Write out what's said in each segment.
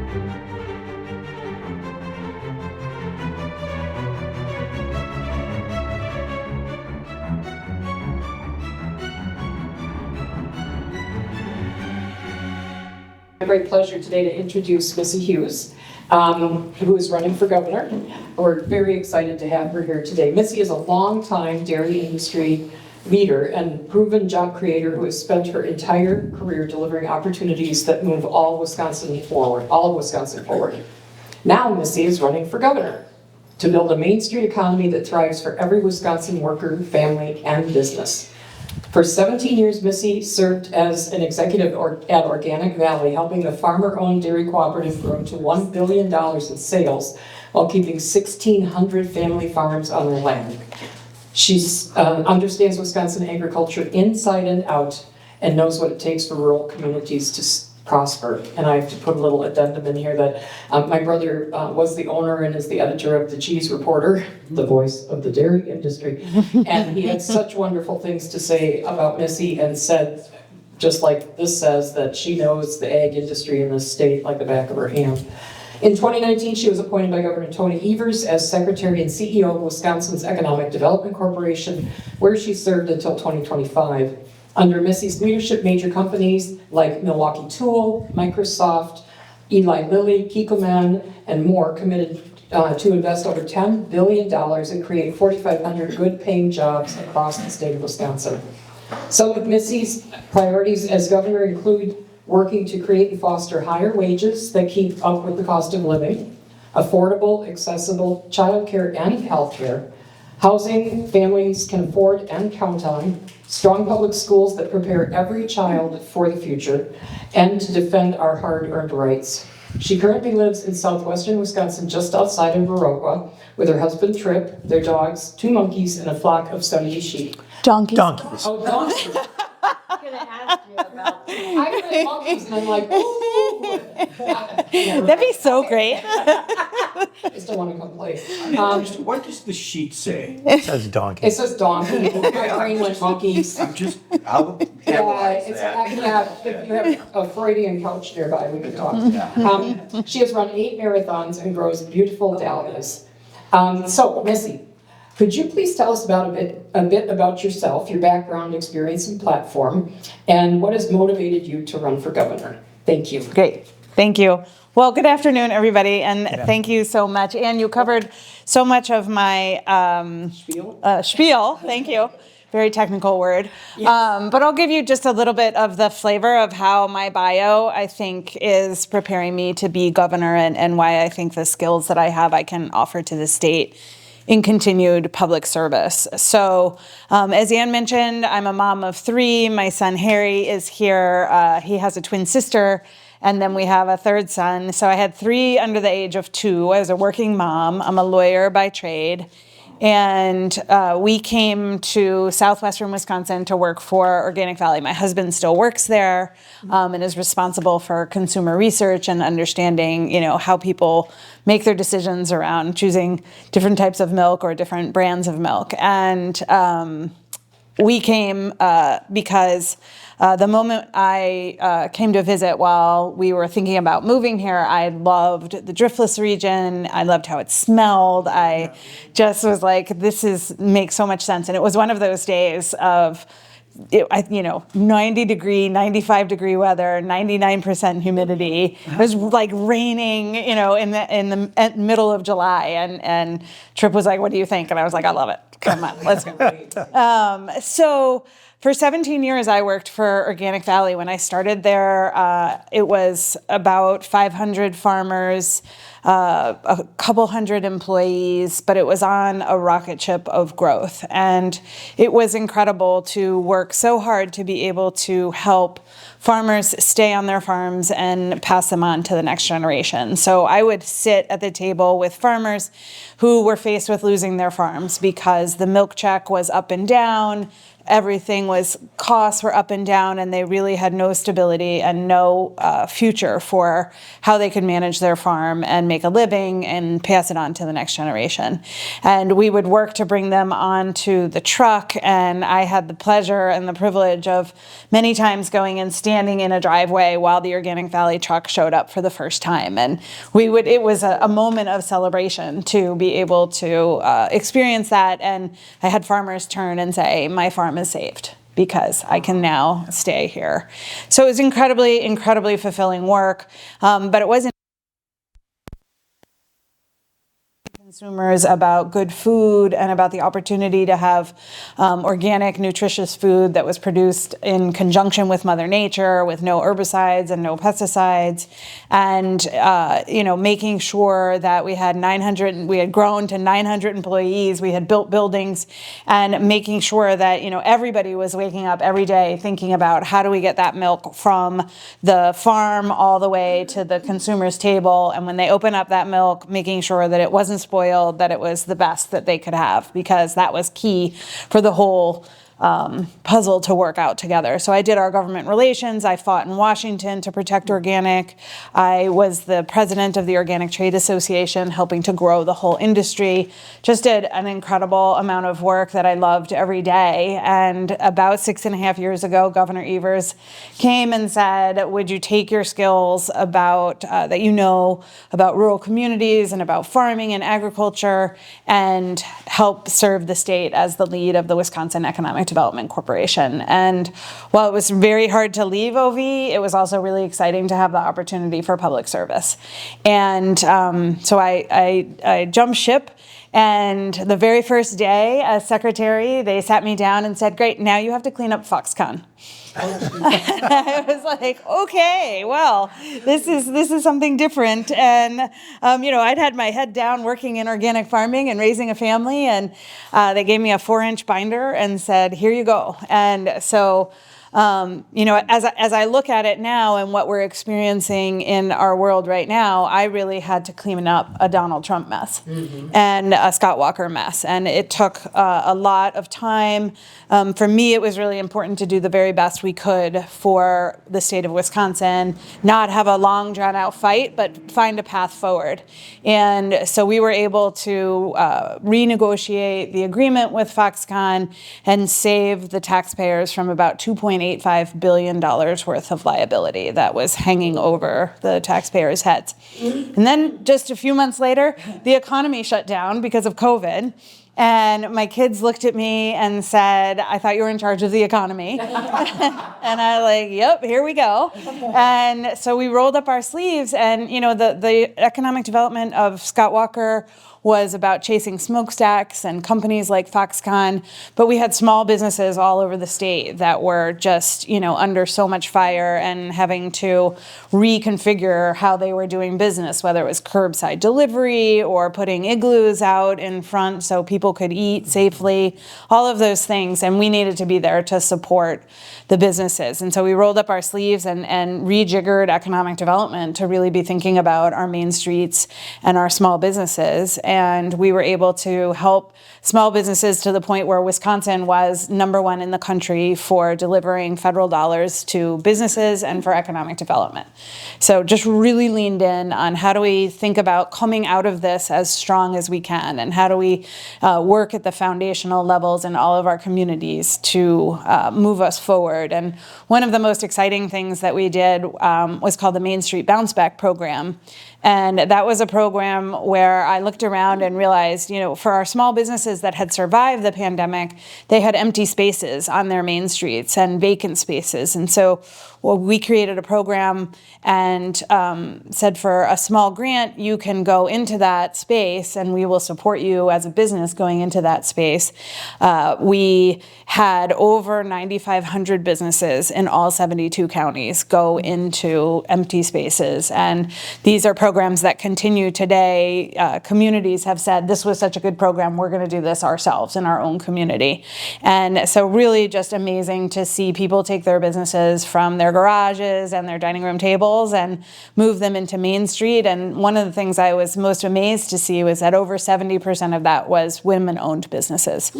A great pleasure today to introduce Missy Hughes, who is running for governor. We're very excited to have her here today. Missy is a longtime dairy industry leader and proven job creator who has spent her entire career delivering opportunities that move all of Wisconsin forward. Now Missy is running for governor to build a Main Street economy that thrives for every Wisconsin worker, family, and business. For 17 years, Missy served as an executive at Organic Valley, helping the farmer-owned dairy cooperative grow to $1 billion in sales while keeping 1,600 family farms on their land. She understands Wisconsin agriculture inside and out and knows what it takes for rural communities to prosper. And I have to put a little addendum in here that my brother was the owner and is the editor of the Cheese Reporter, the voice of the dairy industry. And he had such wonderful things to say about Missy and said, just like this says, that she knows the ag industry in this state like the back of her hand. In 2019, she was appointed by Governor Tony Evers as Secretary and CEO of Wisconsin's Economic Development Corporation, where she served until 2025. Under Missy's leadership, major companies like Milwaukee Tool, Microsoft, Eli Lilly, Kikkoman, and more committed to invest over $10 billion and create 4,500 good-paying jobs across the state of Wisconsin. Some of Missy's priorities as governor include working to create and foster higher wages that keep up with the cost of living, affordable, accessible childcare and healthcare, housing families can afford and count on, strong public schools that prepare every child for the future, and to defend our hard-earned rights. She currently lives in southwestern Wisconsin, just outside of Viroqua, with her husband Tripp, their dogs, 2 monkeys, and a flock of 70 sheep. Donkeys. Oh, donkeys. I'm gonna ask you about. I read monkeys and I'm like, ooh. That'd be so great. I still want to complain. What does the sheet say? It says donkey. It says donkey. My brain went monkeys. I'll analyze If you have a Freudian couch nearby, we could talk. She has run 8 marathons and grows beautiful dahlias. So, Missy, could you please tell us about a bit about yourself, your background, experience, and platform, and what has motivated you to run for governor? Thank you. Great. Thank you. Well, good afternoon, everybody, and thank you so much. Anne, you covered so much of my spiel. Thank you. Very technical word. Yes. But I'll give you just a little bit of the flavor of how my bio, I think, is preparing me to be governor and why I think the skills that I have I can offer to the state in continued public service. So, as Anne mentioned, I'm a mom of 3. My son Harry is here. He has a twin sister, and then we have a 3rd son. So I had 3 under the age of 2 as a working mom. I'm a lawyer by trade. And we came to southwestern Wisconsin to work for Organic Valley. My husband still works there and is responsible for consumer research and understanding, how people make their decisions around choosing different types of milk or different brands of milk. And we came because the moment I came to visit while we were thinking about moving here, I loved the driftless region. I loved how it smelled. I just was like, makes so much sense. And it was one of those days of, 90 degree, 95 degree weather, 99% humidity. It was like raining, in the middle of July. And Tripp was like, "What do you think?" And I was like, "I love it. Come on, let's go." So for 17 years, I worked for Organic Valley. When I started there, it was about 500 farmers, a couple hundred employees, but it was on a rocket ship of growth. And it was incredible to work so hard to be able to help farmers stay on their farms and pass them on to the next generation. So I would sit at the table with farmers who were faced with losing their farms because the milk check was up and down, everything costs were up and down, and they really had no stability and no future for how they could manage their farm and make a living and pass it on to the next generation. And we would work to bring them onto the truck, and I had the pleasure and the privilege of many times going and standing in a driveway while the Organic Valley truck showed up for the first time. And it was a moment of celebration to be able to experience that. And I had farmers turn and say, my farm is saved because I can now stay here. So it was incredibly, incredibly fulfilling work, but it wasn't consumers about good food and about the opportunity to have organic, nutritious food that was produced in conjunction with Mother Nature, with no herbicides and no pesticides, and making sure that we had grown to 900 employees, we had built buildings, and making sure that everybody was waking up every day thinking about how do we get that milk from the farm all the way to the consumer's table, and when they open up that milk, making sure that it wasn't spoiled, that it was the best that they could have, because that was key for the whole puzzle to work out together. So I did our government relations. I fought in Washington to protect organic. I was the president of the Organic Trade Association, helping to grow the whole industry. Just did an incredible amount of work that I loved every day. And about 6.5 years ago, Governor Evers came and said, would you take your skills about that about rural communities and about farming and agriculture and help serve the state as the lead of the Wisconsin Economic Development Corporation. And while it was very hard to leave OV, it was also really exciting to have the opportunity for public service. And so I jumped ship. And the very first day as secretary, they sat me down and said, great, now you have to clean up Foxconn. I was like, okay, well, this is something different. And, I'd had my head down working in organic farming and raising a family, and they gave me a 4-inch binder and said, here you go. And so, as I look at it now and what we're experiencing in our world right now, I really had to clean up a Donald Trump mess and a Scott Walker mess. And it took a lot of time. For me, it was really important to do the very best we could for the state of Wisconsin, not have a long, drawn-out fight, but find a path forward. And so we were able to renegotiate the agreement with Foxconn and save the taxpayers from about $2.85 billion worth of liability that was hanging over the taxpayers' heads. And then just a few months later, the economy shut down because of COVID. And my kids looked at me and said, I thought you were in charge of the economy. And I was like, yep, here we go. And so we rolled up our sleeves, and the economic development of Scott Walker was about chasing smokestacks and companies like Foxconn, but we had small businesses all over the state that were just, under so much fire and having to reconfigure how they were doing business, whether it was curbside delivery or putting igloos out in front so people could eat safely, all of those things. And we needed to be there to support the businesses. And so we rolled up our sleeves and rejiggered economic development to really be thinking about our main streets and our small businesses. And we were able to help small businesses to the point where Wisconsin was #1 in the country for delivering federal dollars to businesses and for economic development. So just really leaned in on how do we think about coming out of this as strong as we can, and how do we work at the foundational levels in all of our communities to move us forward. And one of the most exciting things that we did was called the Main Street Bounce Back Program. And that was a program where I looked around and realized, for our small businesses that had survived the pandemic, they had empty spaces on their main streets and vacant spaces. And so we created a program and said, for a small grant, you can go into that space and we will support you as a business going into that space. We had over 9,500 businesses in all 72 counties go into empty spaces. And these are programs that continue today. Communities have said, this was such a good program, we're going to do this ourselves in our own community. And so really just amazing to see people take their businesses from their their garages and their dining room tables and move them into Main Street. And one of the things I was most amazed to see was that over 70% of that was women-owned businesses.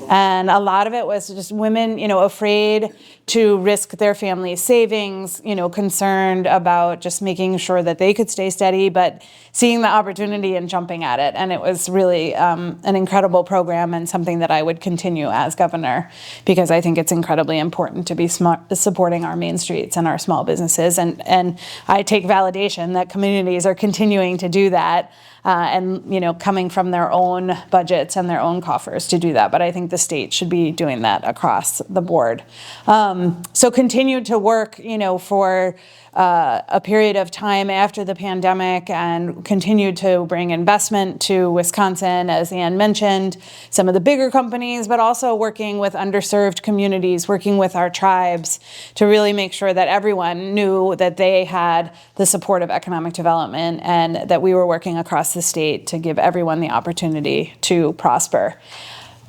And a lot of it was just women, afraid to risk their family's savings, concerned about just making sure that they could stay steady, but seeing the opportunity and jumping at it. And it was really an incredible program and something that I would continue as governor, because I think it's incredibly important to be supporting our main streets and our small businesses. And I take validation that communities are continuing to do that. And coming from their own budgets and their own coffers to do that. But I think the state should be doing that across the board. So continue to work, for a period of time after the pandemic, and continue to bring investment to Wisconsin, as Ann mentioned, some of the bigger companies, but also working with underserved communities, working with our tribes to really make sure that everyone knew that they had the support of economic development and that we were working across the state to give everyone the opportunity to prosper.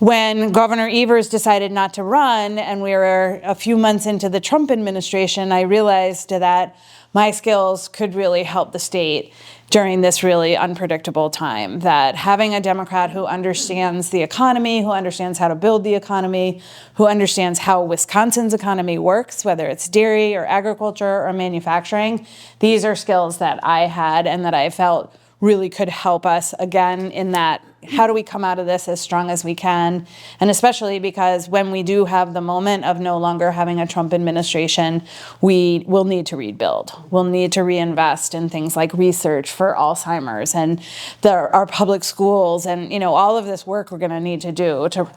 When Governor Evers decided not to run, and we were a few months into the Trump administration, I realized that my skills could really help the state during this really unpredictable time. That having a Democrat who understands the economy, who understands how to build the economy, who understands how Wisconsin's economy works, whether it's dairy or agriculture or manufacturing, these are skills that I had and that I felt really could help us again in that, how do we come out of this as strong as we can? And especially because when we do have the moment of no longer having a Trump administration, we will need to rebuild. We'll need to reinvest in things like research for Alzheimer's and our public schools and all of this work we're going to need to do to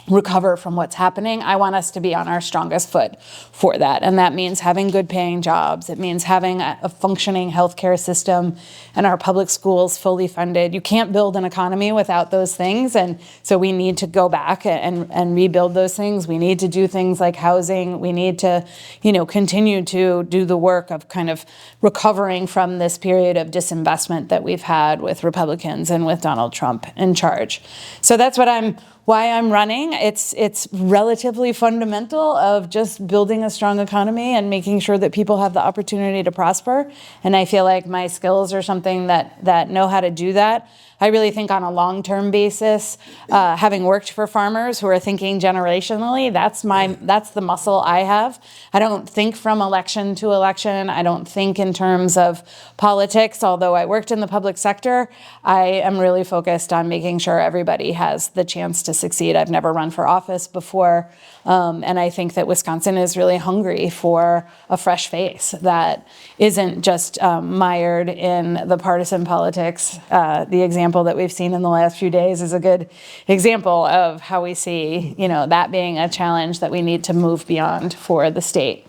recover from what's happening. I want us to be on our strongest foot for that. And that means having good paying jobs. It means having a functioning healthcare system and our public schools fully funded. You can't build an economy without those things. And so we need to go back and rebuild those things. We need to do things like housing. We need to, continue to do the work of kind of recovering from this period of disinvestment that we've had with Republicans and with Donald Trump in charge. So that's why I'm running. It's relatively fundamental of just building a strong economy and making sure that people have the opportunity to prosper. And I feel like my skills are something that know how to do that. I really think on a long-term basis, having worked for farmers who are thinking generationally, that's the muscle I have. I don't think from election to election. I don't think in terms of politics. Although I worked in the public sector, I am really focused on making sure everybody has the chance to succeed. I've never run for office before, and I think that Wisconsin is really hungry for a fresh face that isn't just mired in the partisan politics. The example that we've seen in the last few days is a good example of how we see, that being a challenge that we need to move beyond for the state.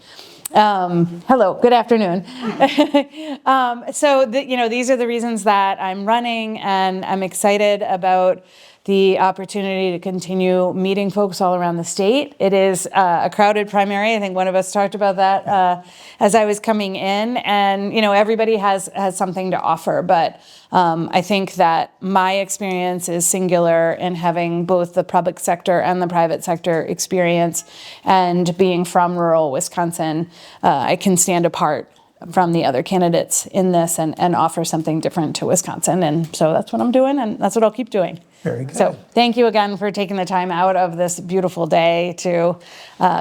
Hello, good afternoon. So, these are the reasons that I'm running, and I'm excited about the opportunity to continue meeting folks all around the state. It is a crowded primary. I think one of us talked about that as I was coming in, and everybody has something to offer, but I think that my experience is singular in having both the public sector and the private sector experience, and being from rural Wisconsin, I can stand apart from the other candidates in this and offer something different to Wisconsin. And so that's what I'm doing, and that's what I'll keep doing. Very good. So thank you again for taking the time out of this beautiful day to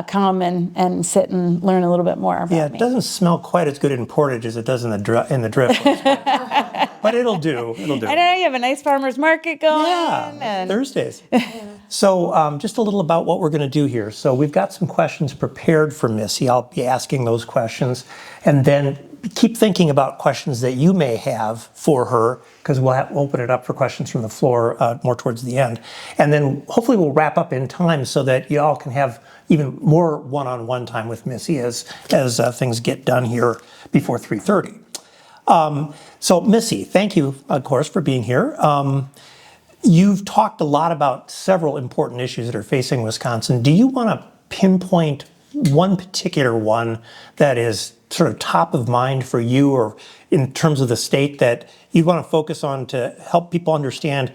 come and sit and learn a little bit more about me. Yeah, it doesn't smell quite as good in Portage as it does in the driftwoods. But it'll do. It'll do. I know you have a nice farmer's market going. Yeah, and Thursdays. So just a little about what we're going to do here. So we've got some questions prepared for Missy. I'll be asking those questions, and then keep thinking about questions that you may have for her, because we'll open it up for questions from the floor more towards the end. And then hopefully we'll wrap up in time so that you all can have even more one-on-one time with Missy as things get done here before 3:30. So Missy, thank you, of course, for being here. You've talked a lot about several important issues that are facing Wisconsin. Do you want to pinpoint one particular one that is sort of top of mind for you, or in terms of the state, that you want to focus on to help people understand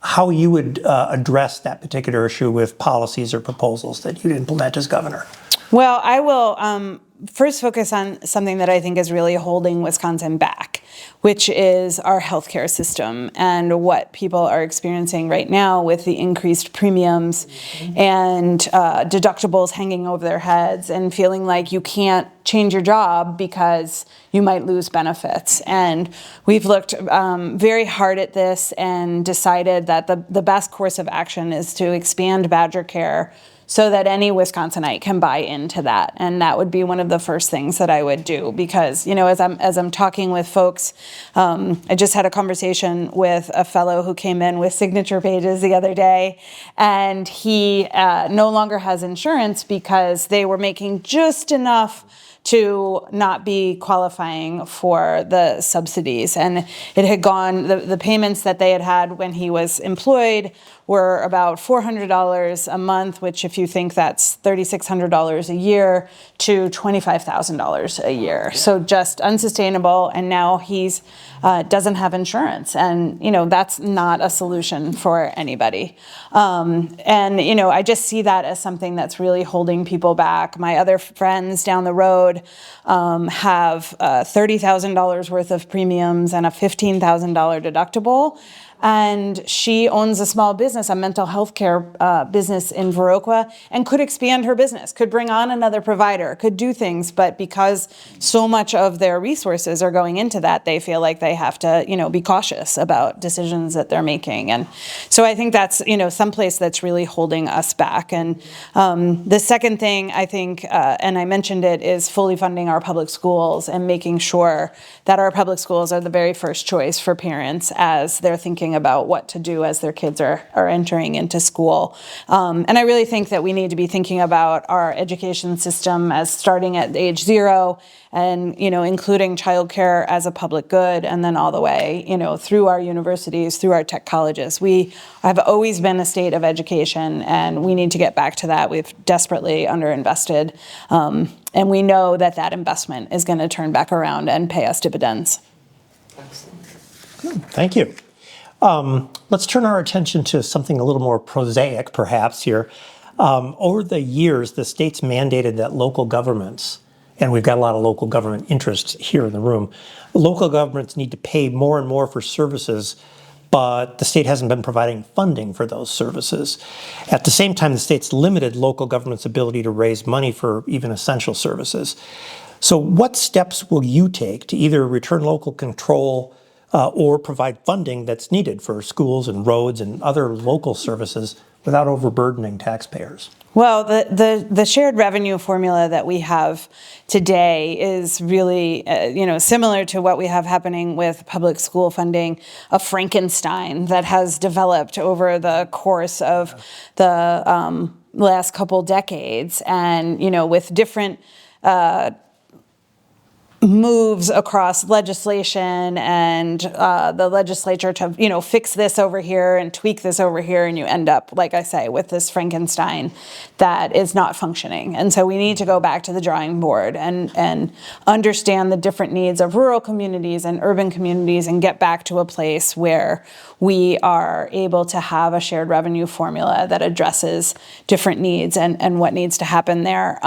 how you would address that particular issue with policies or proposals that you'd implement as governor? Well, I will first focus on something that I think is really holding Wisconsin back, which is our healthcare system and what people are experiencing right now with the increased premiums and deductibles hanging over their heads and feeling like you can't change your job because you might lose benefits. And we've looked very hard at this and decided that the best course of action is to expand Badger Care so that any Wisconsinite can buy into that. And that would be one of the first things that I would do, because, you know, as I'm talking with folks, I just had a conversation with a fellow who came in with signature pages the other day, and he no longer has insurance because they were making just enough to not be qualifying for the subsidies. And it had gone, the payments that they had had when he was employed were about $400 a month, which if you think that's $3,600 a year, to $25,000 a year. So just unsustainable, and now he's doesn't have insurance. And, you know, that's not a solution for anybody. And, you know, I just see that as something that's really holding people back. My other friends down the road have $30,000 worth of premiums and a $15,000 deductible. And she owns a small business, a mental health care business in Viroqua, and could expand her business, could bring on another provider, could do things. But because so much of their resources are going into that, they feel like they have to, you know, be cautious about decisions that they're making. And so I think that's, you know, someplace that's really holding us back. And the second thing I think, and I mentioned it, is fully funding our public schools and making sure that our public schools are the very first choice for parents as they're thinking about what to do as their kids are entering into school. And I really think that we need to be thinking about our education system as starting at age 0 and, you know, including childcare as a public good, and then all the way, you know, through our universities, through our tech colleges. We have always been a state of education, and we need to get back to that. We've desperately underinvested, and we know that that investment is going to turn back around and pay us dividends. Excellent. Good. Thank you. Let's turn our attention to something a little more prosaic, perhaps, here. Over the years, the state's mandated that local governments, and we've got a lot of local government interests here in the room, local governments need to pay more and more for services, but the state hasn't been providing funding for those services. At the same time, the state's limited local government's ability to raise money for even essential services. So what steps will you take to either return local control or provide funding that's needed for schools and roads and other local services without overburdening taxpayers? Well, the shared revenue formula that we have today is really, you know, similar to what we have happening with public school funding, a Frankenstein that has developed over the course of the last couple decades, and, you know, with different moves across legislation and the legislature to, you know, fix this over here and tweak this over here, and you end up, like I say, with this Frankenstein that is not functioning. And so we need to go back to the drawing board and understand the different needs of rural communities and urban communities, and get back to a place where we are able to have a shared revenue formula that addresses different needs and what needs to happen there.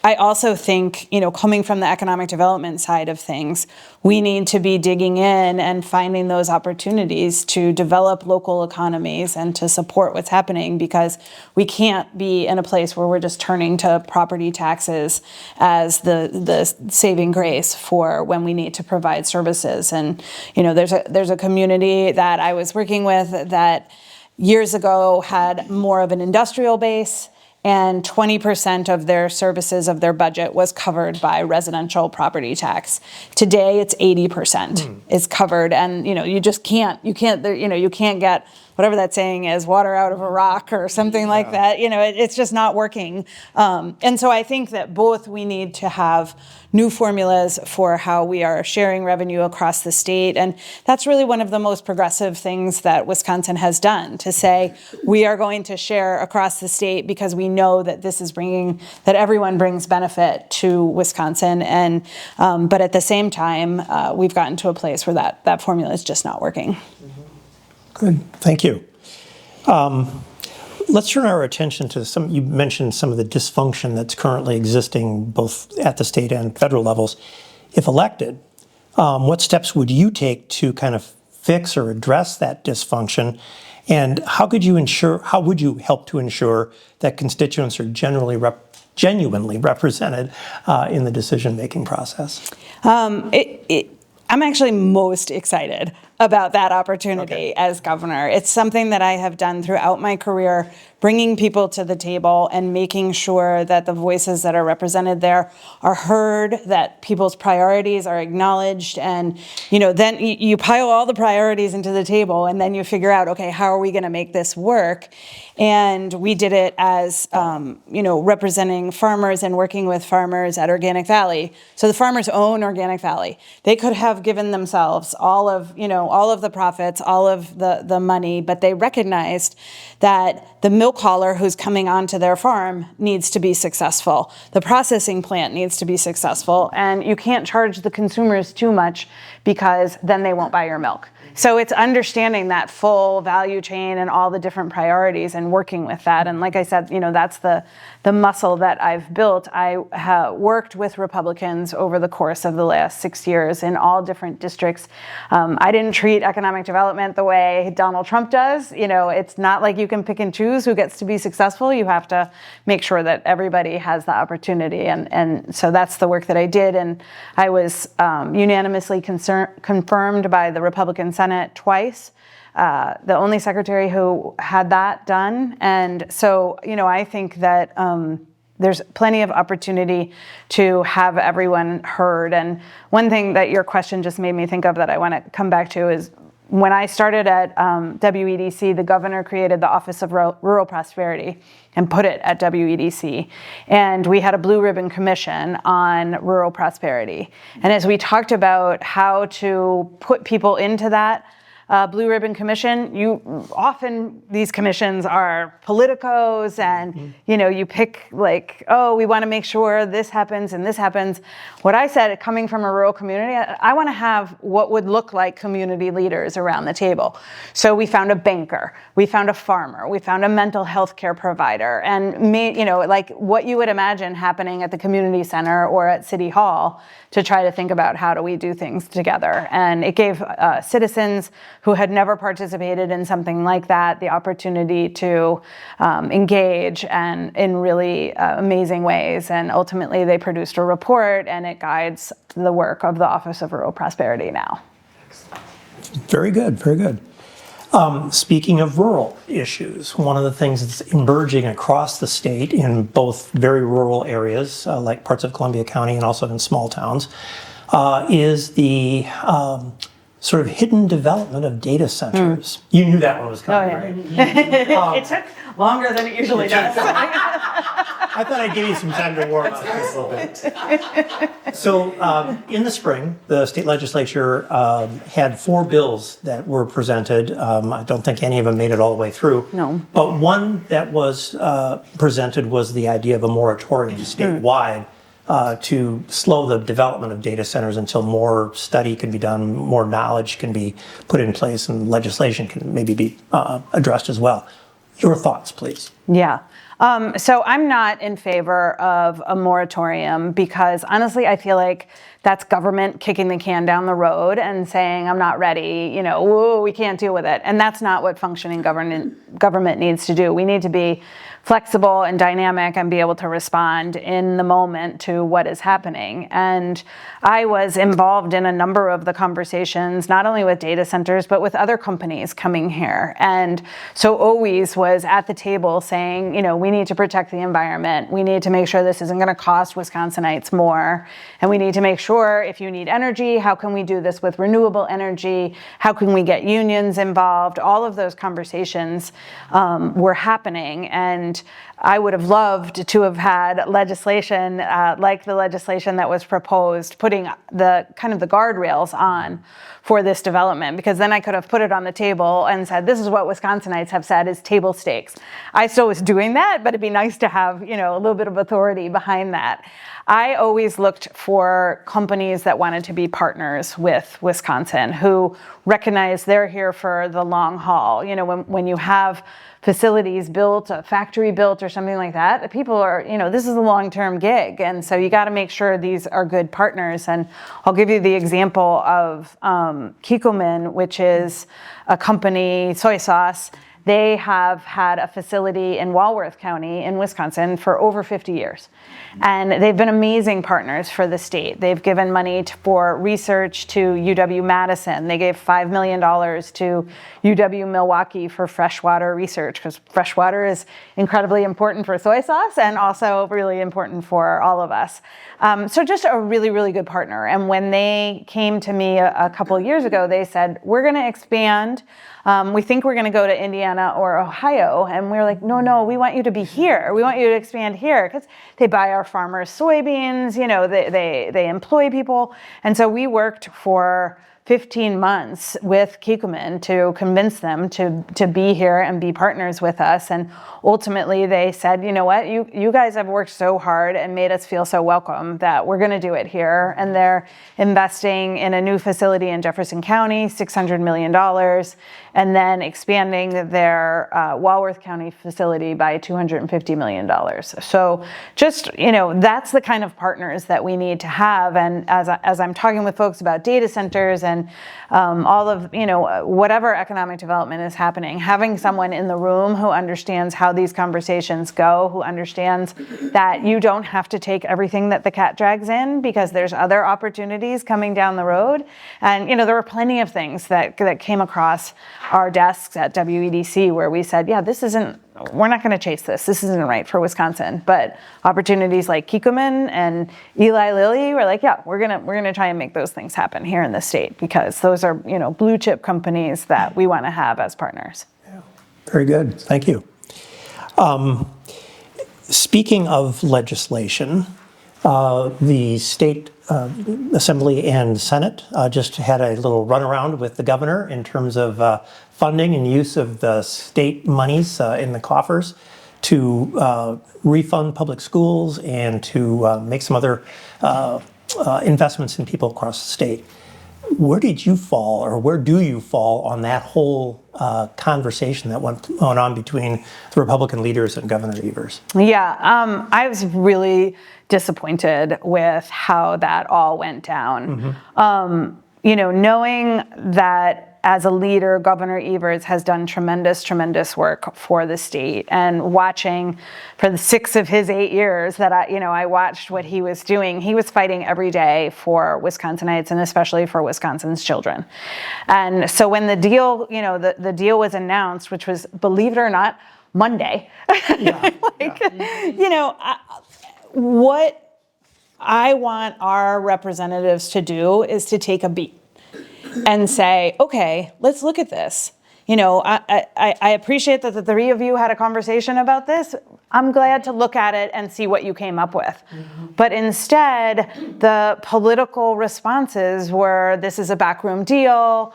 I also think, you know, coming from the economic development side of things, we need to be digging in and finding those opportunities to develop local economies and to support what's happening, because we can't be in a place where we're just turning to property taxes as the saving grace for when we need to provide services. And, you know, there's a community that I was working with that years ago had more of an industrial base, and 20% of their services of their budget was covered by residential property tax. Today, it's 80% is covered, and, you know, you can't get whatever that saying is, water out of a rock or something like that. You know, it's just not working. And so I think that both we need to have new formulas for how we are sharing revenue across the state. And that's really one of the most progressive things that Wisconsin has done, to say we are going to share across the state because we know that this is that everyone brings benefit to Wisconsin. And but at the same time, we've gotten to a place where that formula is just not working. Good, thank you. let's turn our attention to you mentioned some of the dysfunction that's currently existing both at the state and federal levels. If elected, what steps would you take to kind of fix or address that dysfunction? And how would you help to ensure that constituents are genuinely represented in the decision-making process? I'm actually most excited about that opportunity as governor. It's something that I have done throughout my career, bringing people to the table and making sure that the voices that are represented there are heard, that people's priorities are acknowledged, and then you pile all the priorities into the table, and then you figure out, okay, how are we going to make this work? And we did it as representing farmers and working with farmers at Organic Valley. So the farmers own Organic Valley. They could have given themselves all of the profits, all of the money, but they recognized that the milk hauler who's coming onto their farm needs to be successful. The processing plant needs to be successful, and you can't charge the consumers too much because then they won't buy your milk. So it's understanding that full value chain and all the different priorities and working with that. And like I said, that's the muscle that I've built. I have worked with Republicans over the course of the last 6 years in all different districts. I didn't treat economic development the way Donald Trump does. It's not like you can pick and choose who gets to be successful. You have to make sure that everybody has the opportunity. And so that's the work that I did. And I was unanimously confirmed by the Republican Senate twice, the only secretary who had that done. And so, I think that there's plenty of opportunity to have everyone heard. And one thing that your question just made me think of that I want to come back to is when I started at WEDC, the governor created the Office of Rural Prosperity and put it at WEDC. And we had a blue ribbon commission on rural prosperity. And as we talked about how to put people into that Blue Ribbon Commission, these commissions are politicos, and you pick we want to make sure this happens and this happens. What I said, coming from a rural community, I want to have what would look like community leaders around the table. So we found a banker, we found a farmer, we found a mental health care provider, and what you would imagine happening at the community center or at City Hall to try to think about how do we do things together. And it gave citizens who had never participated in something like that the opportunity to engage and in really amazing ways. And ultimately they produced a report, and it guides the work of the Office of Rural Prosperity now. Very good, very good. Speaking of rural issues, one of the things that's emerging across the state in both very rural areas, like parts of Columbia County and also in small towns, is the sort of hidden development of data centers. You knew that one was coming, right? It took longer than it usually does. I thought I'd give you some time to warm up just a little bit. So in the spring, the state legislature had 4 bills that were presented. I don't think any of them made it all the way through. No. But one that was presented was the idea of a moratorium statewide to slow the development of data centers until more study can be done, more knowledge can be put in place, and legislation can maybe be addressed as well. Your thoughts, please. Yeah. So I'm not in favor of a moratorium because honestly, I feel like that's government kicking the can down the road and saying, I'm not ready, whoa, we can't deal with it. And that's not what functioning government needs to do. We need to be flexible and dynamic and be able to respond in the moment to what is happening. And I was involved in a number of the conversations, not only with data centers, but with other companies coming here. And so always was at the table saying, we need to protect the environment. We need to make sure this isn't going to cost Wisconsinites more. And we need to make sure if you need energy, how can we do this with renewable energy? How can we get unions involved? All of those conversations were happening. And I would have loved to have had legislation like the legislation that was proposed, putting the kind of the guardrails on for this development, because then I could have put it on the table and said, this is what Wisconsinites have said is table stakes. I still was doing that, but it'd be nice to have, a little bit of authority behind that. I always looked for companies companies that wanted to be partners with Wisconsin, who recognize they're here for the long haul. You know, when you have facilities built, a factory built or something like that, people are, you know, this is a long-term gig. And so you got to make sure these are good partners. And I'll give you the example of Kikkoman, which is a company, soy sauce. They have had a facility in Walworth County in Wisconsin for over 50 years. And they've been amazing partners for the state. They've given money for research to UW-Madison. They gave $5 million to UW-Milwaukee for freshwater research, because freshwater is incredibly important for soy sauce and also really important for all of us. So just a really, really good partner. And when they came to me a couple of years ago, they said, we're going to expand. We think we're going to go to Indiana or Ohio. And we were like, no, we want you to be here. We want you to expand here, because they buy our farmers soybeans, you know, they employ people. And so we worked for 15 months with Kikkoman to convince them to be here and be partners with us. And ultimately they said, you know what, you guys have worked so hard and made us feel so welcome that we're going to do it here. And they're investing in a new facility in Jefferson County, $600 million, and then expanding their Walworth County facility by $250 million. So just, you know, that's the kind of partners that we need to have. And as I'm talking with folks about data centers and all of, you know, whatever economic development is happening, having someone in the room who understands how these conversations go, who understands that you don't have to take everything that the cat drags in, because there's other opportunities coming down the road. And, you know, there were plenty of things that came across our desks at WEDC where we said, yeah, we're not going to chase this. This isn't right for Wisconsin. But opportunities like Kikkoman and Eli Lilly, we're like, yeah, we're gonna try and make those things happen here in the state, because those are, you know, blue chip companies that we want to have as partners. Yeah. Very good. Thank you. Speaking of legislation, the state Assembly and Senate just had a little runaround with the governor in terms of funding and use of the state monies in the coffers to refund public schools and to make some other investments in people across the state. Where did you fall, or where do you fall on that whole conversation that went on between the Republican leaders and Governor Evers? Yeah, I was really disappointed with how that all went down. Mm-hmm. You know, knowing that as a leader, Governor Evers has done tremendous work for the state, and watching for the 6 of his 8 years that I watched what he was doing. He was fighting every day for Wisconsinites, and especially for Wisconsin's children. And so when the deal, you know, the deal was announced, which was, believe it or not, Monday. Yeah. You know, what I want our representatives to do is to take a beat and say, okay, let's look at this. You know, I appreciate that the 3 of you had a conversation about this. I'm glad to look at it and see what you came up with. Mm-hmm. But instead, the political responses were, this is a backroom deal.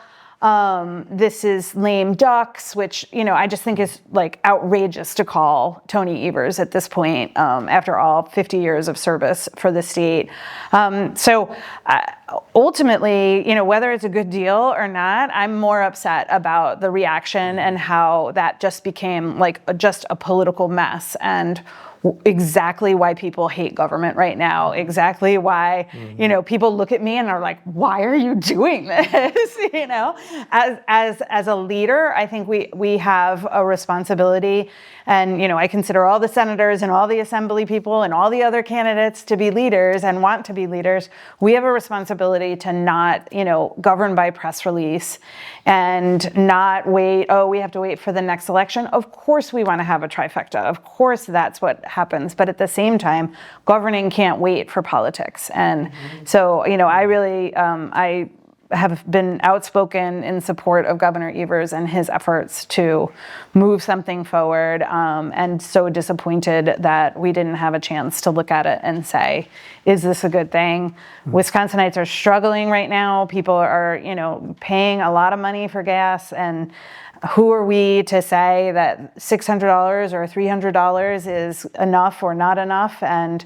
This is lame ducks, which, you know, I just think is like outrageous to call Tony Evers at this point, after all 50 years of service for the state. So ultimately, you know, whether it's a good deal or not, I'm more upset about the reaction and how that just became like just a political mess, and exactly why people hate government right now, exactly why, you know, people look at me and are like, why are you doing this? You know, as a leader, I think we have a responsibility, and, you know, I consider all the senators and all the assembly people and all the other candidates to be leaders and want to be leaders. We have a responsibility to not, you know, govern by press release and not wait, we have to wait for the next election. Of course we want to have a trifecta. Of course that's what happens. But at the same time, governing can't wait for politics. And so, you know, I really, I have been outspoken in support of Governor Evers and his efforts to move something forward, and so disappointed that we didn't have a chance to look at it and say, is this a good thing? Mm-hmm. Wisconsinites are struggling right now. People are, you know, paying a lot of money for gas, and who are we to say that $600 or $300 is enough or not enough? And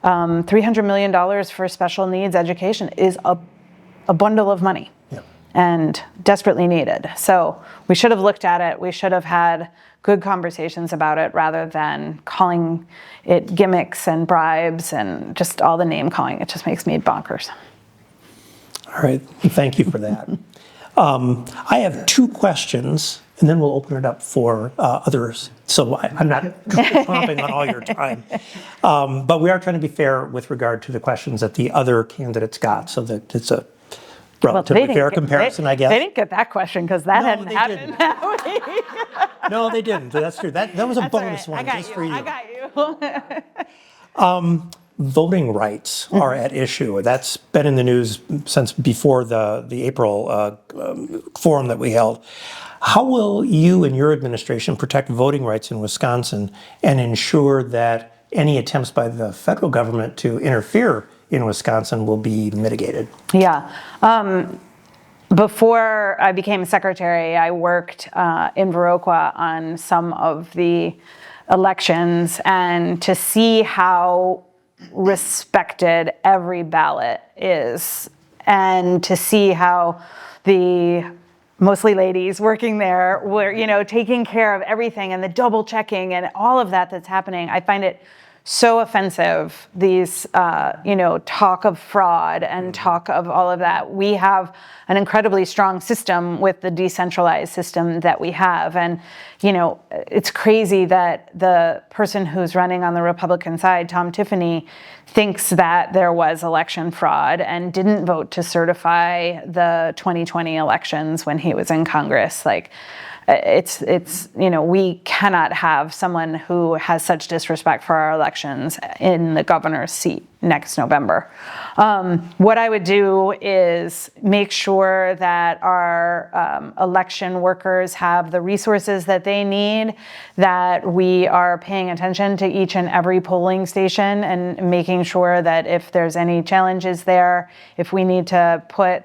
$300 million for special needs education is a bundle of money. Yeah. And desperately needed. So we should have looked at it. We should have had good conversations about it rather than calling it gimmicks and bribes and just all the name calling. It just makes me bonkers. All right, thank you for that. I have 2 questions, and then we'll open it up for others. So I'm not chomping on all your time. But we are trying to be fair with regard to the questions that the other candidates got, so that it's a relatively fair comparison, I guess. They didn't get that question because that hadn't they happened didn't. that week. No, they didn't. That's true. That was a That's all bonus right. one just for you. I got you. Voting rights are at issue. That's been in the news since before the April forum that we held. How will you and your administration protect voting rights in Wisconsin and ensure that any attempts by the federal government to interfere in Wisconsin will be mitigated? Yeah. Before I became secretary, I worked in Viroqua on some of the elections, and to see how respected every ballot is, and to see how the mostly ladies working there were, taking care of everything and the double checking and all of that that's happening. I find it so offensive, these, talk of fraud and talk of all of that. We have an incredibly strong system with the decentralized system that we have. And, it's crazy that the person who's running on the Republican side, Tom Tiffany, thinks that there was election fraud and didn't vote to certify the 2020 elections when he was in Congress. We cannot have someone who has such disrespect for our elections in the governor's seat next November. What I would do is make sure that our election workers have the resources that they need, that we are paying attention to each and every polling station and making sure that if there's any challenges there, if we need to put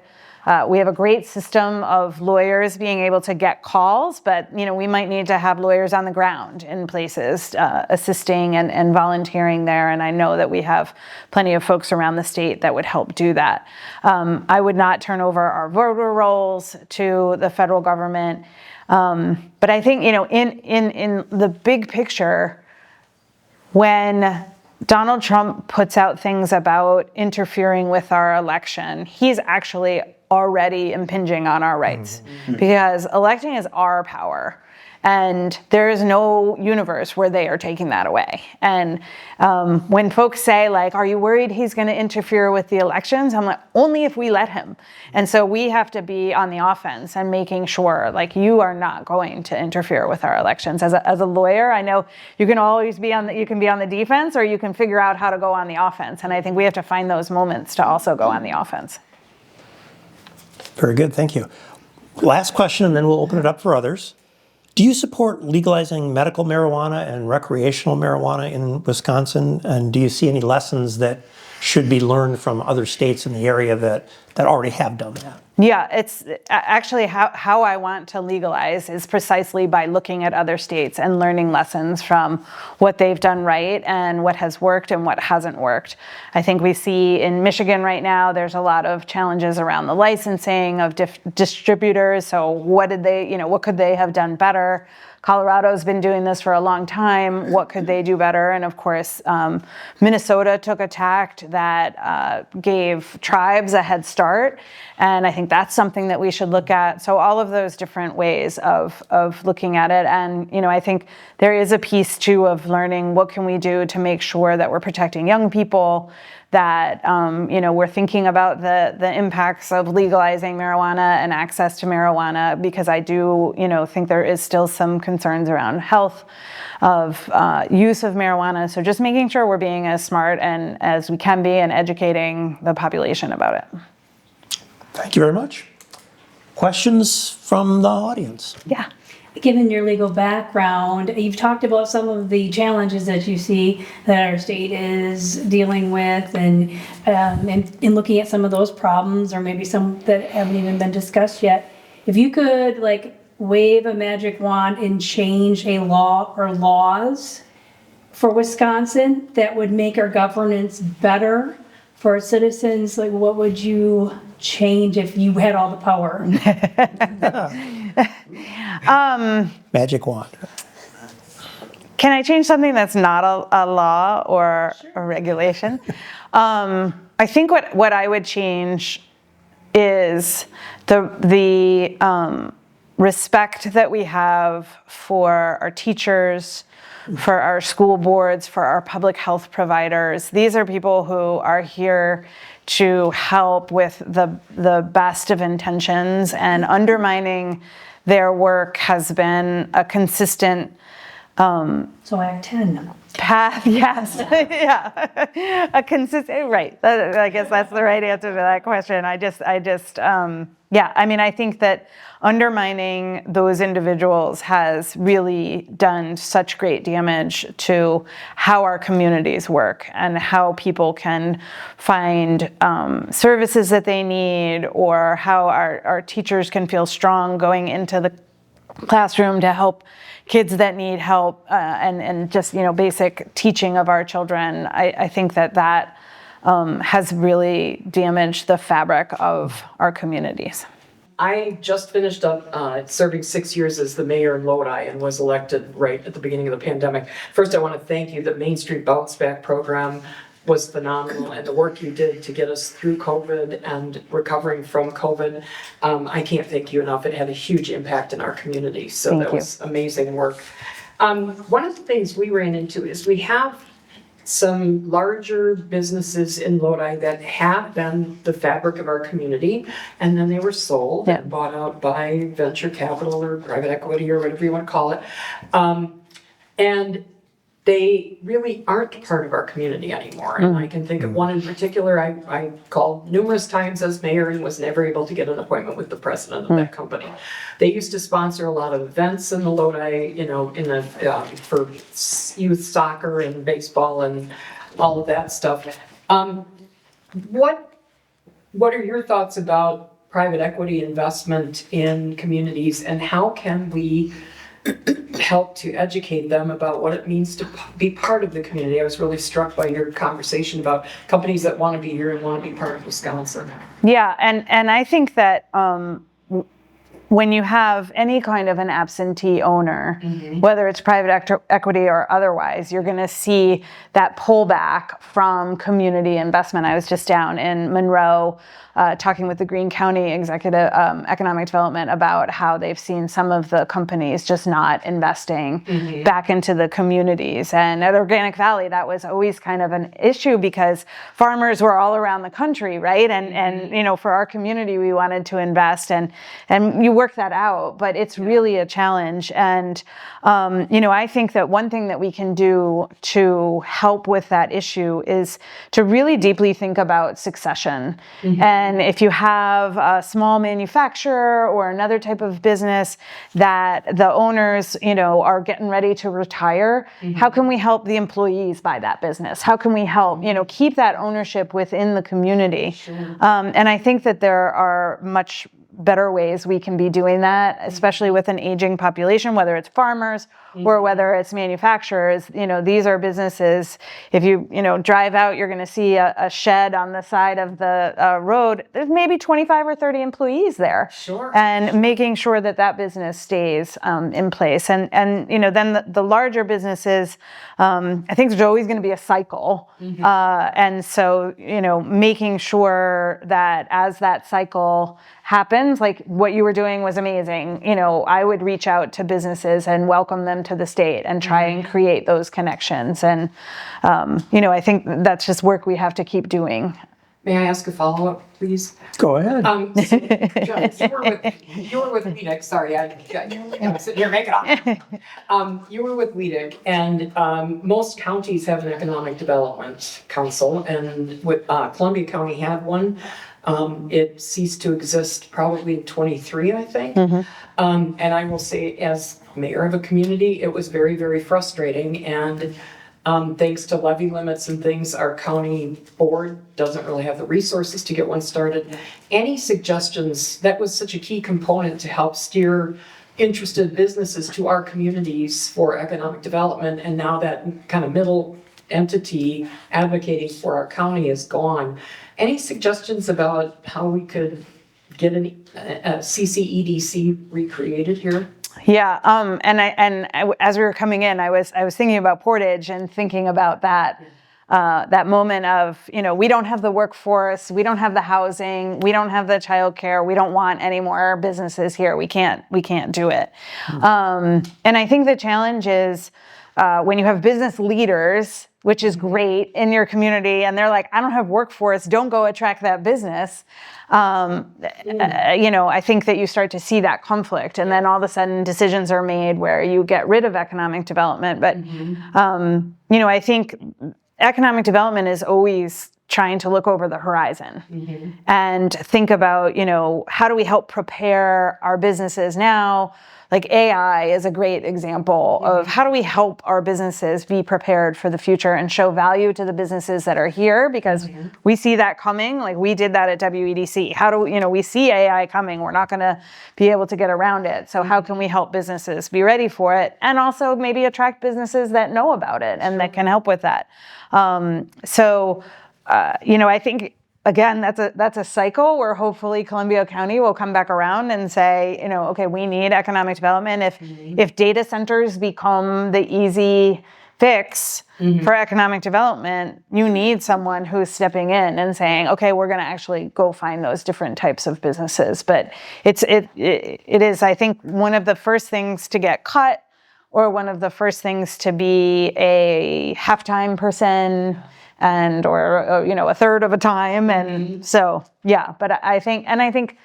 we have a great system of lawyers being able to get calls, but we might need to have lawyers on the ground in places assisting and volunteering there. And I know that we have plenty of folks around the state that would help do that. I would not turn over our voter rolls to the federal government. But I think, in the big picture, when Donald Trump puts out things about interfering with our election, he's actually already impinging on our rights, because electing is our power. And there is no universe where they are taking that away. And when folks say, are you worried he's going to interfere with the elections? I'm like, only if we let him. And so we have to be on the offense and making sure, you are not going to interfere with our elections. As a lawyer, I know you can always be on the defense, or you can figure out how to go on the offense. And I think we have to find those moments to also go on the offense. Very good, thank you. Last question, and then we'll open it up for others. Do you support legalizing medical marijuana and recreational marijuana in Wisconsin? And do you see any lessons that should be learned from other states in the area that already have done that? Yeah, it's actually how I want to legalize is precisely by looking at other states and learning lessons from what they've done right and what has worked and what hasn't worked. I think we see in Michigan right now, there's a lot of challenges around the licensing of distributors. So what could they have done better? Colorado's been doing this for a long time. What could they do better? And of course, Minnesota took a tact that gave tribes a head start. And I think that's something that we should look at. So all of those different ways of looking at it. And, I think there is a piece too of learning what can we do to make sure that we're protecting young people, that, we're thinking about the impacts of legalizing marijuana and access to marijuana, because I do, think there is still some concerns around health of use of marijuana. So just making sure we're being as smart and as we can be and educating the population about it. Thank you very much. Questions from the audience? Yeah. Given your legal background, you've talked about some of the challenges that you see that our state is dealing with, and in looking at some of those problems, or maybe some that haven't even been discussed yet. If you could wave a magic wand and change a law or laws, for Wisconsin that would make our governance better for our citizens? Like, what would you change if you had all the power? Magic wand. Can I change something that's not a law or a regulation? I think what I would change is the respect that we have for our teachers, for our school boards, for our public health providers. These are people who are here to help with the best of intentions, and undermining their work has been a consistent So Act 10. path. Yes. Yeah. A consistent, right. I guess that's the right answer to that question. Yeah, I mean, I think that undermining those individuals has really done such great damage to how our communities work and how people can find services that they need, or how our teachers can feel strong going into the classroom to help kids that need help, and just, basic teaching of our children. I think that has really damaged the fabric of our communities. I just finished up serving 6 years as the mayor in Lodi and was elected right at the beginning of the pandemic. First, I want to thank you. The Main Street Bounce Back program was phenomenal, and the work you did to get us through COVID and recovering from COVID, I can't thank you enough. It had a huge impact in our community, so Thank that you. was amazing work. One of the things we ran into is we have some larger businesses in Lodi that have been the fabric of our community, and then they were sold and bought out by venture capital or private equity or whatever you want to call it. And they really aren't part of our community anymore. And I can think of one in particular I called numerous times as mayor and was never able to get an appointment with the president of that company. They used to sponsor a lot of events in the Lodi, for youth soccer and baseball and all of that stuff. What are your thoughts about private equity investment in communities, and how can we help to educate them about what it means to be part of the community? I was really struck by your conversation about companies that want to be here and want to be part of Wisconsin. Yeah, and I think that when you have any kind of an absentee owner, whether it's private equity or otherwise, you're going to see that pullback from community investment. I was just down in Monroe talking with the Greene County Executive Economic Development about how they've seen some of the companies just not investing back into the communities. And at Organic Valley, that was always kind of an issue because farmers were all around the country, right? And for our community, we wanted to invest, and you work that out, but it's really a challenge. And I think that one thing that we can do to help with that issue is to really deeply think about succession. And if you have a small manufacturer or another type of business that the owners, are getting ready to retire, how can we help the employees buy that business? How can we help, keep that ownership within the community? Sure. And I think that there are much better ways we can be doing that, especially with an aging population, whether it's farmers or whether it's manufacturers. These are businesses. If you drive out, you're going to see a shed on the side of the road. There's maybe 25 or 30 employees there. Sure. And making sure that business stays in place. And then the larger businesses, I think there's always going to be a cycle. And so, making sure that as that cycle happens, like what you were doing was amazing. I would reach out to businesses and welcome them to the state and try and create those connections. And, I think that's just work we have to keep doing. May I ask a follow-up, please? Go ahead. John, you were with WEDC. Sorry, I'm sitting here making up. You were with WEDC, and most counties have an economic development council, and with Columbia County had one. It ceased to exist probably in 23, I think. And I will say, as mayor of a community, it was very, very frustrating. And thanks to levy limits and things, our county board doesn't really have the resources to get one started. Any suggestions? That was such a key component to help steer interested businesses to our communities for economic development, and now that kind of middle entity advocating for our county is gone. Any suggestions about how we could get a CCEDC recreated here? Yeah, as we were coming in, I was thinking about Portage and thinking about that that moment of, we don't have the workforce, we don't have the housing, we don't have the childcare, we don't want any more businesses here. We can't do it. And I think the challenge is when you have business leaders, which is great, in your community, and they're like, I don't have workforce, don't go attract that business. I think that you start to see that conflict, and then all of a sudden decisions are made where you get rid of economic development. But, I think economic development is always trying to look over the horizon and think about, how do we help prepare our businesses now? Like AI is a great example of how do we help our businesses be prepared for the future and show value to the businesses that are here, because we see that coming. Like we did that at WEDC. How do we see AI coming? We're not going to be able to get around it. So how can we help businesses be ready for it, and also maybe attract businesses that know about it and that can help with that? I think, again, that's a cycle where hopefully Columbia County will come back around and say, okay, we need economic development. If data centers become the easy fix for economic development, you need someone who's stepping in and saying, okay, we're going to actually go find those different types of businesses. But it is, I think, one of the first things to get cut, or one of the first things to be a half-time person, or a third of a time. And so, yeah, but I think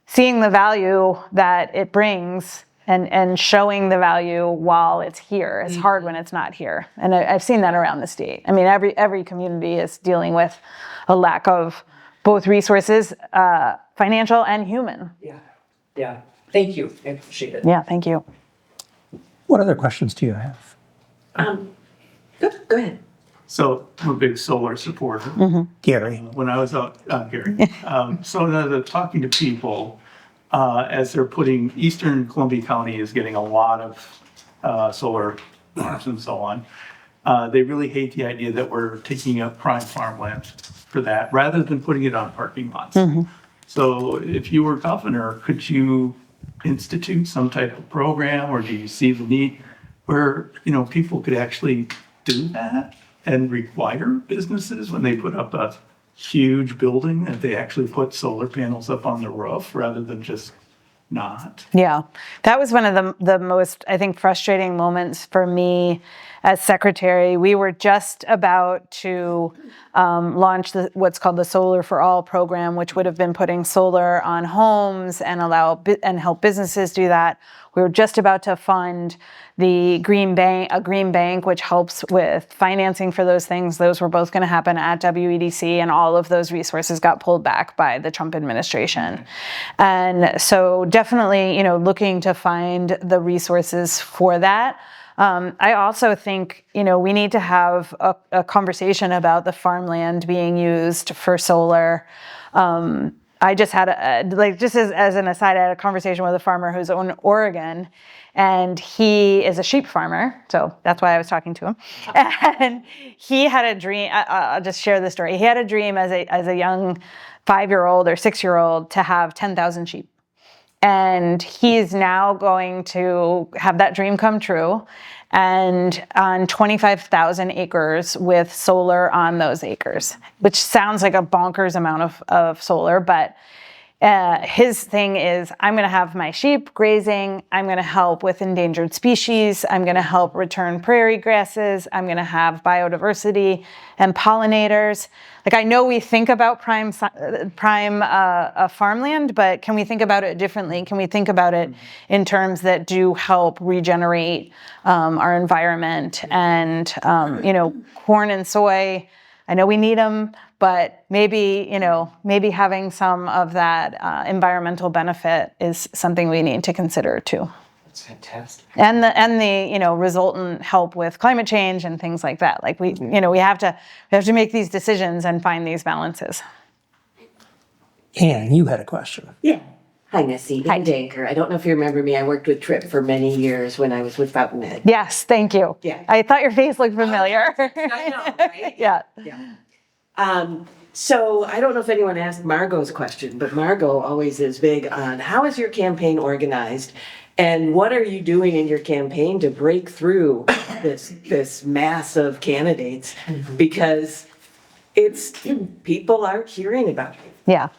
seeing the value that it brings and showing the value while it's here is hard when it's not here. And I've seen that around the state. I mean, every community is dealing with a lack of both resources, financial and human. Yeah. Thank you. I appreciate it. Yeah, thank you. What other questions do you have? Go ahead. So I'm a big solar supporter. Gary. When I was out, Gary. So talking to people, as they're putting, Eastern Columbia County is getting a lot of solar farms and so on. They really hate the idea that we're taking up prime farmland for that, rather than putting it on parking lots. So if you were governor, could you institute some type of program, or do you see the need where, people could actually do that and require businesses, when they put up a huge building, that they actually put solar panels up on the roof rather than just not? Yeah, that was one of the most, I think, frustrating moments for me as secretary. We were just about to launch what's called the Solar for All program, which would have been putting solar on homes and help businesses do that. We were just about to fund the green bank, which helps with financing for those things. Those were both going to happen at WEDC, and all of those resources got pulled back by the Trump administration. And so definitely, looking to find the resources for that. I also think, we need to have a conversation about the farmland being used for solar. I just had just as an aside, I had a conversation with a farmer who's in Oregon, and he is a sheep farmer. So that's why I was talking to him. And he had a dream. I'll just share the story. He had a dream as a young 5-year-old or 6-year-old to have 10,000 sheep. And he's now going to have that dream come true, and on 25,000 acres with solar on those acres, which sounds like a bonkers amount of solar, but his thing is, I'm going to have my sheep grazing, I'm going to help with endangered species, I'm going to help return prairie grasses, I'm going to have biodiversity and pollinators. Like, I know we think about prime farmland, but can we think about it differently? Can we think about it in terms that do help regenerate our environment? And, corn and soy, I know we need them, but maybe having some of that environmental benefit is something we need to consider too. That's fantastic. And the resultant help with climate change and things like that. Like we have to make these decisions and find these balances. Anne, you had a question. Yeah. Hi, Missy. Hi. I'm Danker. I don't know if you remember me. I worked with Trip for many years when I was with Fountain Med. Yes, thank you. Yeah. I thought your face looked familiar. I know, right? Yeah. So I don't know if anyone asked Margot's question, but Margot always is big on how is your campaign organized and what are you doing in your campaign to break through this mass of candidates because it's people aren't hearing about it. Yeah.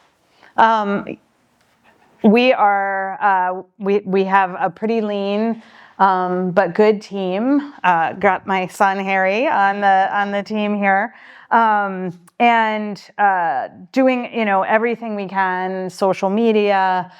We are, we have a pretty lean, but good team. Got my son Harry on the team here. And doing, everything we can, social media,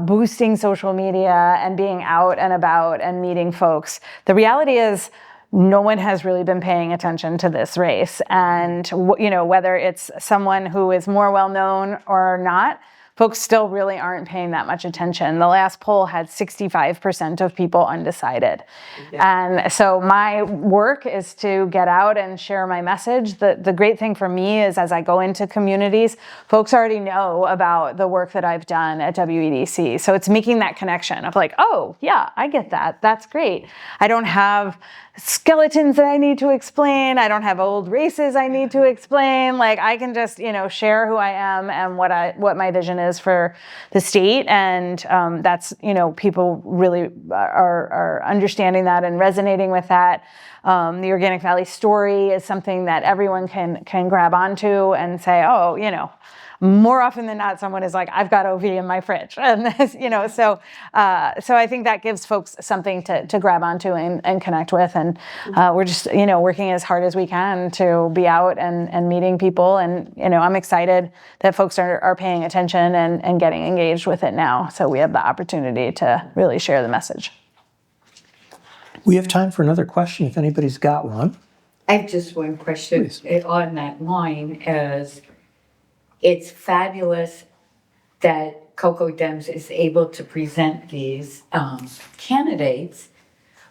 boosting social media and being out and about and meeting folks. The reality is, no one has really been paying attention to this race. And, whether it's someone who is more well-known or not, folks still really aren't paying that much attention. The last poll had 65% of people undecided. And so my work is to get out and share my message. The great thing for me is as I go into communities, folks already know about the work that I've done at WEDC. So it's making that connection of like, oh, yeah, I get that. That's great. I don't have skeletons that I need to explain. I don't have old races I need to explain. Like I can just, share who I am and what my vision is for the state. And that's, people really are understanding that and resonating with that. The Organic Valley story is something that everyone can grab onto and say, oh, more often than not, someone is like, I've got OV in my fridge. And so I think that gives folks something to grab onto and connect with. And we're just, working as hard as we can to be out and meeting people. And, I'm excited that folks are paying attention and getting engaged with it now. So we have the opportunity to really share the message. We have time for another question if anybody's got one. I have just one question on that line as it's fabulous that CoCo Dems is able to present these candidates,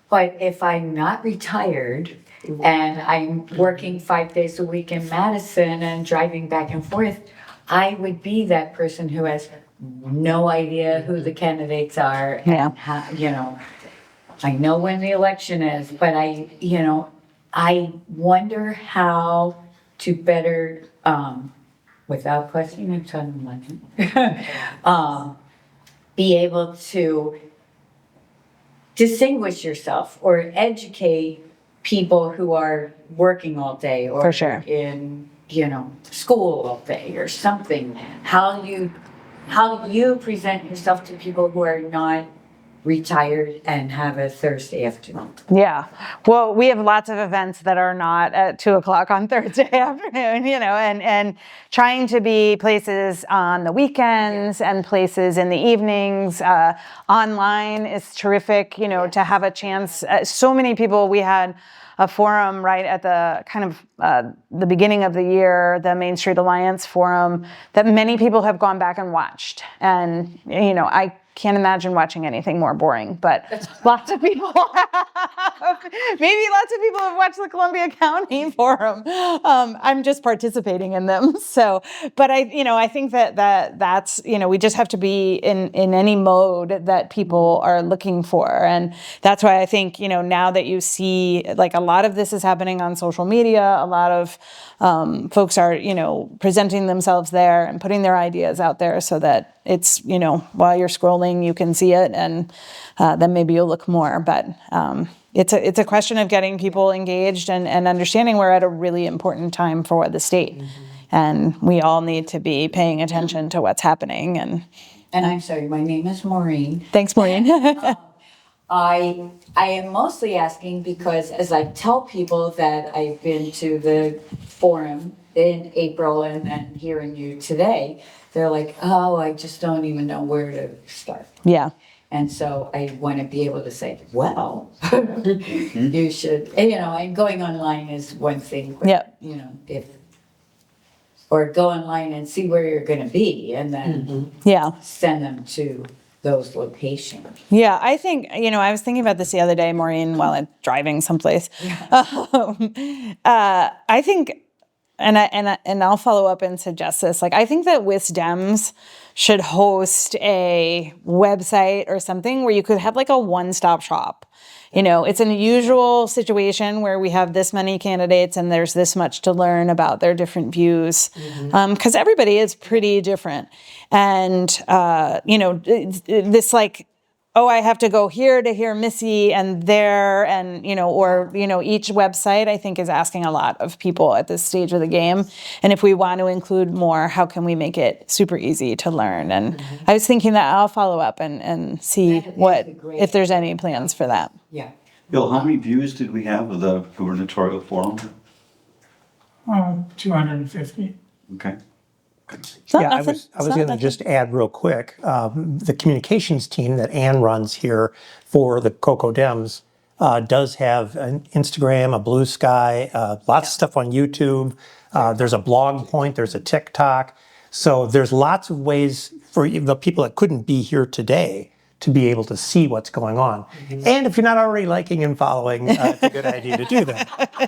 but if I'm not retired and I'm working 5 days a week in Madison and driving back and forth, I would be that person who has no idea who the candidates are and how, I know when the election is, but I wonder how to better, without questioning a ton of money, be able to distinguish yourself or educate people who are working all day or For sure. in, school all day or something. How you present yourself to people who are not retired and have a Thursday afternoon. Yeah. Well, we have lots of events that are not at 2:00 on Thursday afternoon, and trying to be places on the weekends and places in the evenings. Online is terrific, to have a chance. So many people, we had a forum right at the kind of the beginning of the year, the Main Street Alliance forum, that many people have gone back and watched. And, I can't imagine watching anything more boring, but lots of people have. Maybe lots of people have watched the Columbia County Forum. I'm just participating in them. So, but I think that's, we just have to be in any mode that people are looking for. And that's why I think, now that you see, like a lot of this is happening on social media, a lot of folks are, presenting themselves there and putting their ideas out there so that it's, while you're scrolling, you can see it, and then maybe you'll look more. But it's a question of getting people engaged and understanding we're at a really important time for the state, and we all need to be paying attention to what's happening. And I'm sorry, my name is Maureen. Thanks, Maureen. I am mostly asking because as I tell people that I've been to the forum in April and then hearing you today, they're like, oh, I just don't even know where to start. Yeah. And so I want to be able to say, well, you should, and going online is one thing. But, or go online and see where you're going to be and then send them to those locations. Yeah, I think, I was thinking about this the other day, Maureen, while I'm driving someplace. I think and I'll follow up and suggest this. Like, I think that Dems should host a website or something where you could have like a one-stop shop. It's an unusual situation where we have this many candidates and there's this much to learn about their different views, because everybody is pretty different. And, this like, oh, I have to go here to hear Missy and there, and, each website, I think, is asking a lot of people at this stage of the game. And if we want to include more, how can we make it super easy to learn? And I was thinking that I'll follow up and see if there's any plans for that. Yeah. Bill, how many views did we have of the Gubernatorial Forum? 250. Okay. It's not Yeah, nothing. I was It's not going to nothing. just add real quick, the communications team that Ann runs here for the CoCo Dems does have an Instagram, a Blue Sky, lots of stuff on YouTube. There's a blog point, there's a TikTok. So there's lots of ways for the people that couldn't be here today to be able to see what's going on. And if you're not already liking and following, it's a good idea to do that.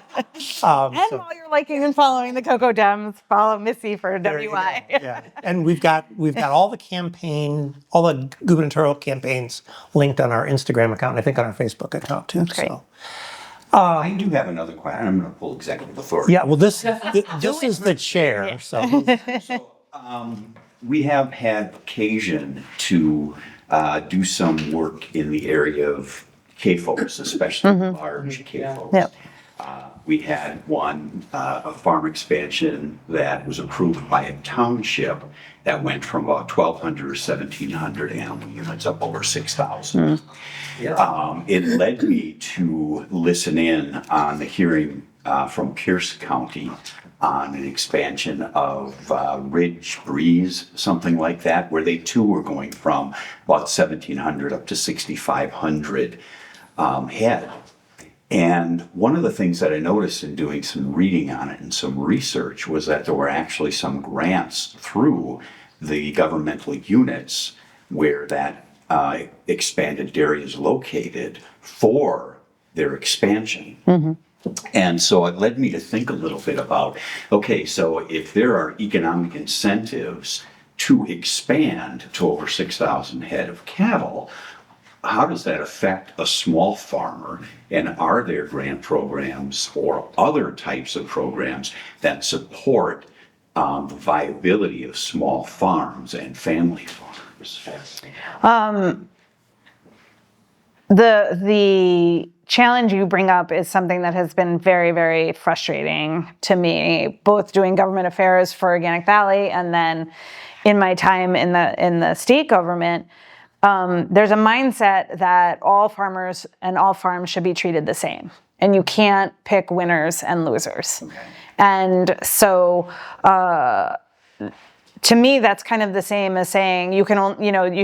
And while you're liking and following the CoCo Dems, follow Missy for There you go. WI. Yeah, and we've got all the gubernatorial campaigns linked on our Instagram account, and I think on our Facebook account too. Great. So, I do have another question. I'm going to pull executive authority. yeah, well, this is the chair. So, We have had occasion to do some work in the area of CAFOs, especially large CAFOs. Yep. We had a farm expansion that was approved by a township that went from about 1,200 or 1,700 animal units up over 6,000. It led me to listen in on the hearing from Pierce County on an expansion of Ridge Breeze, something like that, where they too were going from about 1,700 up to 6,500 head. And one of the things that I noticed in doing some reading on it and some research was that there were actually some grants through the governmental units where that expanded dairy is located for their expansion. And so it led me to think a little bit about, okay, so if there are economic incentives to expand to over 6,000 head of cattle, how does that affect a small farmer? And are there grant programs or other types of programs that support the viability of small farms and family farms? The challenge you bring up is something that has been very, very frustrating to me, both doing government affairs for Organic Valley and then in my time in the state government. There's a mindset that all farmers and all farms should be treated the same, and you can't pick winners and losers. Okay. And so, to me, that's kind of the same as saying you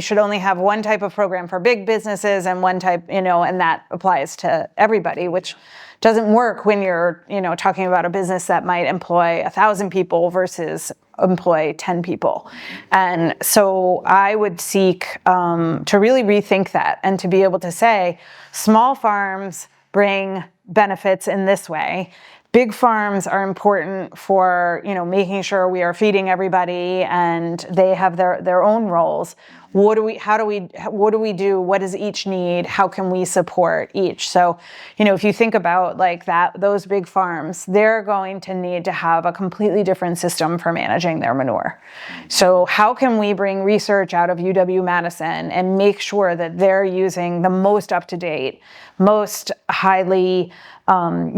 should only have one type of program for big businesses and one type, and that applies to everybody, which doesn't work when you're, talking about a business that might employ 1,000 people versus employ 10 people. And so I would seek to really rethink that and to be able to say, small farms bring benefits in this way. Big farms are important for, making sure we are feeding everybody and they have their own roles. What do we do? What does each need? How can we support each? So, if you think about like that, those big farms, they're going to need to have a completely different system for managing their manure. So how can we bring research out of UW-Madison and make sure that they're using the most up-to-date, most highly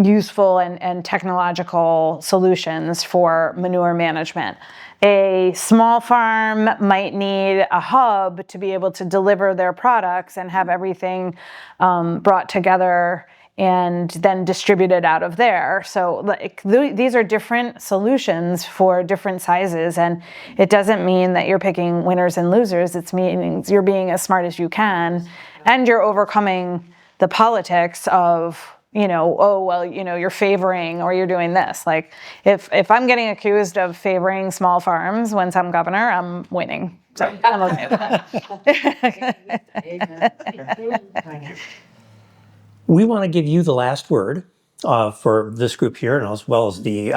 useful and technological solutions for manure management? A small farm might need a hub to be able to deliver their products and have everything brought together and then distributed out of there. So these are different solutions for different sizes, and it doesn't mean that you're picking winners and losers. It means you're being as smart as you can, and you're overcoming the politics of, you're favoring or you're doing this. Like if I'm getting accused of favoring small farms when I'm governor, I'm winning. So I'm okay with that. we want to give you the last word for this group here, and as well as the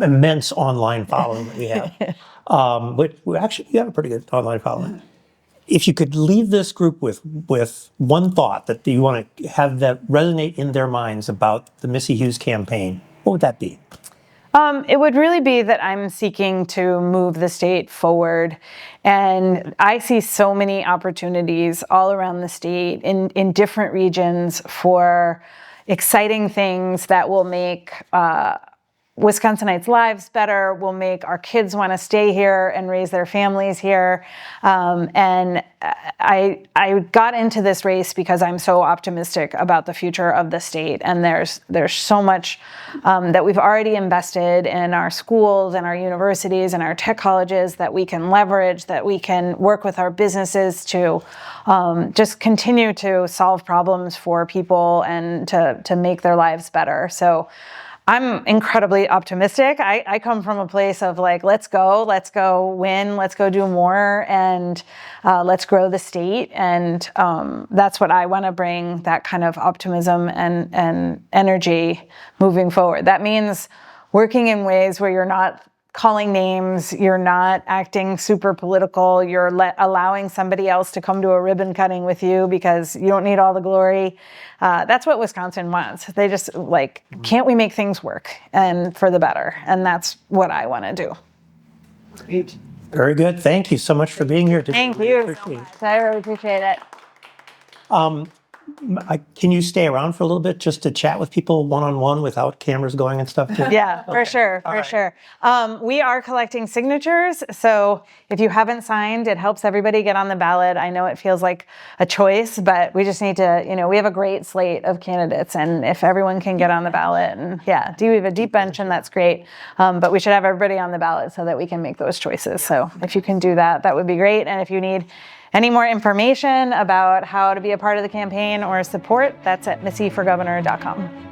immense online following that we have. But we have a pretty good online following. If you could leave this group with one thought that you want to have that resonate in their minds about the Missy Hughes campaign, what would that be? It would really be that I'm seeking to move the state forward. And I see so many opportunities all around the state in different regions for exciting things that will make Wisconsinites' lives better, will make our kids want to stay here and raise their families here. And I got into this race because I'm so optimistic about the future of the state. And there's so much that we've already invested in our schools and our universities and our tech colleges that we can leverage, that we can work with our businesses to just continue to solve problems for people and to make their lives better. So I'm incredibly optimistic. I come from a place of like, let's go win, let's go do more, and let's grow the state. And that's what I want to bring, that kind of optimism and energy moving forward. That means working in ways where you're not calling names, you're not acting super political, you're allowing somebody else to come to a ribbon cutting with you because you don't need all the glory. That's what Wisconsin wants. They just like, can't we make things work and for the better? And that's what I want to do. Great. Very good. Thank you so much for being here today. Thank you so much. I really appreciate it. Can you stay around for a little bit just to chat with people one-on-one without cameras going and stuff? Yeah, for sure. We are collecting signatures. So if you haven't signed, it helps everybody get on the ballot. I know it feels like a choice, but we just need to, we have a great slate of candidates. And if everyone can get on the ballot, and we have a deep bench and that's great. But we should have everybody on the ballot so that we can make those choices. So if you can do that, that would be great. And if you need any more information about how to be a part of the campaign or support, that's at missyforgovernor.com.